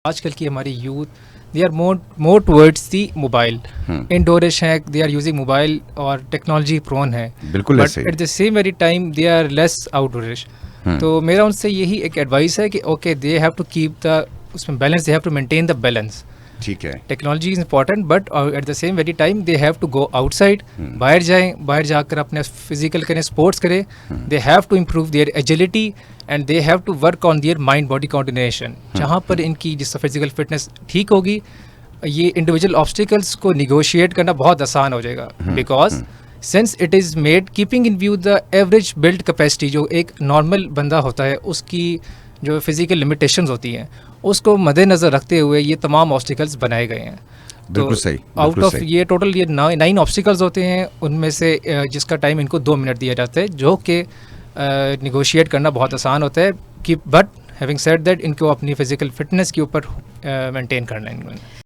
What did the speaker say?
आजकल की हमारी youth they are more towards the mobile, indoorish हैं, दे आर यूजिंग मोबाइल और टेक्नोलॉजी प्रोन है, बिल्कुल बट ऐसे ही। At the same very time they are less outdoorish. तो मेरा उनसे यही एक एडवाइस है कि okay they have to keep the उसमें balance, they have to maintain the balance. ठीक है। Technology is important but at the same very time they have to go outside, बाहर जाएं, बाहर जाकर अपने फिजिकल करें, स्पोर्ट्स करें। They have to improve their agility and they have to work on their mind body coordination. जहाँ पर इनकी जिस फिजिकल फिटनेस ठीक होगी, ये इंडिविजुअल ऑब्स्टिकल्स को निगोशिएट करना बहुत आसान हो जाएगा, because since it is made keeping in view the average build capacity, जो एक नॉर्मल बंदा होता है उसकी जो फिजिकल लिमिटेशंस होती हैं उसको मद्देनज़र रखते हुए ये तमाम ऑब्स्टिकल्स बनाए गए हैं। बिल्कुल सही। आउट ऑफ ये टोटल ये 9 ऑब्स्टिकल्स होते हैं, उनमें से जिसका टाइम इनको 2 मिनट दिया जाता है, जो कि निगोशिएट करना बहुत आसान होता है कि बट हैविंग सेड दैट इनको अपनी फिजिकल फिटनेस के ऊपर मेंटेन करना है इनको।